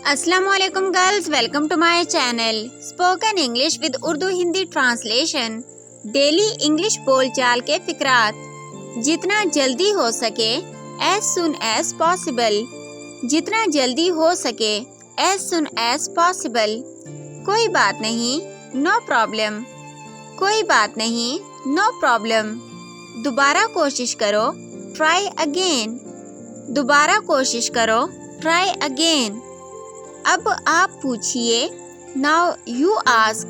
अस्सलाम वालेकुम girls, welcome to my channel spoken English with Urdu Hindi translation. Daily English बोलचाल के फिकरात। जितना जल्दी हो सके, एज सुन एज पॉसिबल। जितना जल्दी हो सके, एज सुन एज पॉसिबल। कोई बात नहीं, नो प्रॉब्लम। कोई बात नहीं, नो प्रॉब्लम। दोबारा कोशिश करो, ट्राई अगेन। दोबारा कोशिश करो, ट्राई अगेन। अब आप पूछिए, नाउ यू आस्क।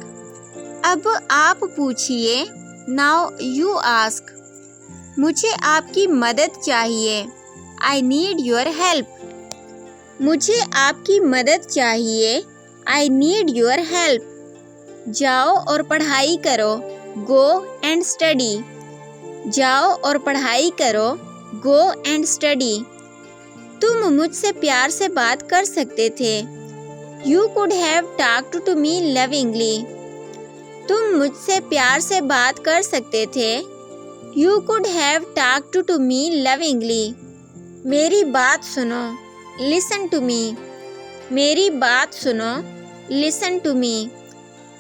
अब आप पूछिए, नाउ यू आस्क। मुझे आपकी मदद चाहिए, आई नीड योर हेल्प। मुझे आपकी मदद चाहिए, आई नीड योर हेल्प। जाओ और पढ़ाई करो, गो एंड स्टडी। जाओ और पढ़ाई करो, गो एंड स्टडी। तुम मुझसे प्यार से बात कर सकते थे, You could have talked to me lovingly. तुम मुझसे प्यार से बात कर सकते थे, You could have talked to me lovingly. मेरी बात सुनो, Listen to me. मेरी बात सुनो, Listen to me.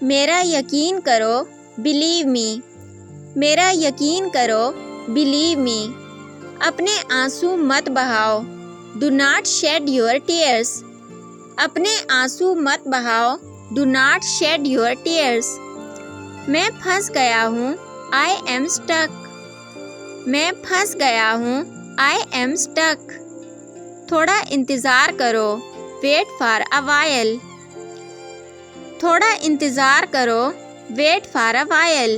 मेरा यकीन करो, Believe me. मेरा यकीन करो, Believe me. अपने आंसू मत बहाओ, Do not shed your tears. अपने आंसू मत बहाओ, Do not shed your tears. मैं फंस गया हूँ, I am stuck. मैं फंस गया हूँ, I am stuck. थोड़ा इंतज़ार करो, Wait for a while. थोड़ा इंतज़ार करो, Wait for a while.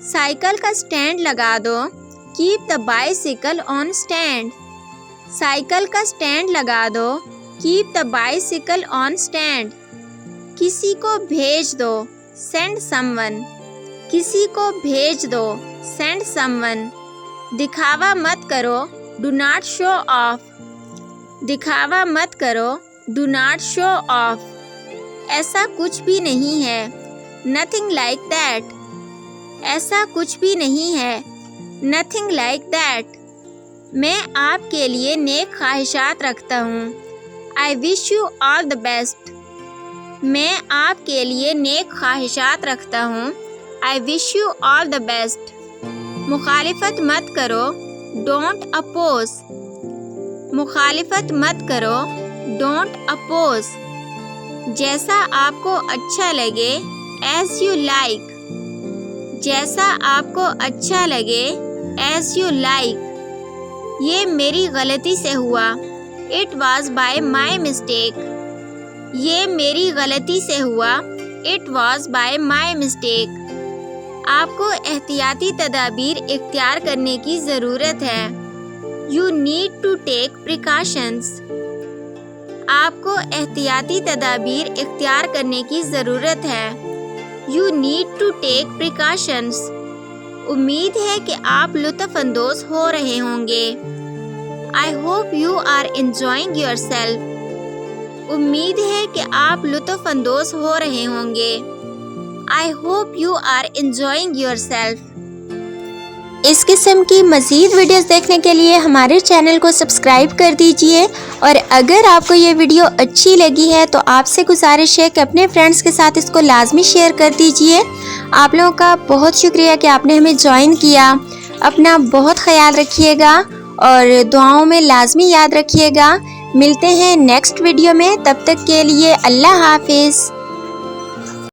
Cycle का स्टैंड लगा दो, Keep the bicycle on stand. Cycle का स्टैंड लगा दो, Keep the bicycle on stand. किसी को भेज दो, Send someone. किसी को भेज दो, Send someone. दिखावा मत करो, Do not show off. दिखावा मत करो, Do not show off. ऐसा कुछ भी नहीं है, Nothing like that. ऐसा कुछ भी नहीं है, Nothing like that. मैं आपके लिए नेक ख्वाहिशात रखता हूँ, I wish you all the best. मैं आपके लिए नेक ख्वाहिशात रखता हूँ, I wish you all the best. मुखालिफत मत करो, Don't oppose. मुखालिफत मत करो, Don't oppose. जैसा आपको अच्छा लगे, As you like. जैसा आपको अच्छा लगे, As you like. ये मेरी गलती से हुआ, It was by my mistake. ये मेरी गलती से हुआ, It was by my mistake. आपको एहतियाती तदाबीर इख्तियार करने की ज़रूरत है, You need to take precautions. आपको एहतियाती तदाबीर इख्तियार करने की ज़रूरत है, You need to take precautions. उम्मीद है कि आप लुत्फ़ अंदोज़ हो रहे होंगे, I hope you are enjoying yourself. उम्मीद है कि आप लुत्फ़ अंदोज़ हो रहे होंगे, I hope you are enjoying yourself. इस किस्म की मज़ीद वीडियोस देखने के लिए हमारे चैनल को सब्सक्राइब कर दीजिए, और अगर आपको ये वीडियो अच्छी लगी है तो आपसे गुजारिश है कि अपने फ्रेंड्स के साथ इसको लाजमी शेयर कर दीजिए। आप लोगों का बहुत शुक्रिया कि आपने हमें ज्वाइन किया। अपना बहुत ख्याल रखिएगा और दुआओं में लाजमी याद रखिएगा। मिलते हैं नेक्स्ट वीडियो में, तब तक के लिए अल्लाह हाफिज़।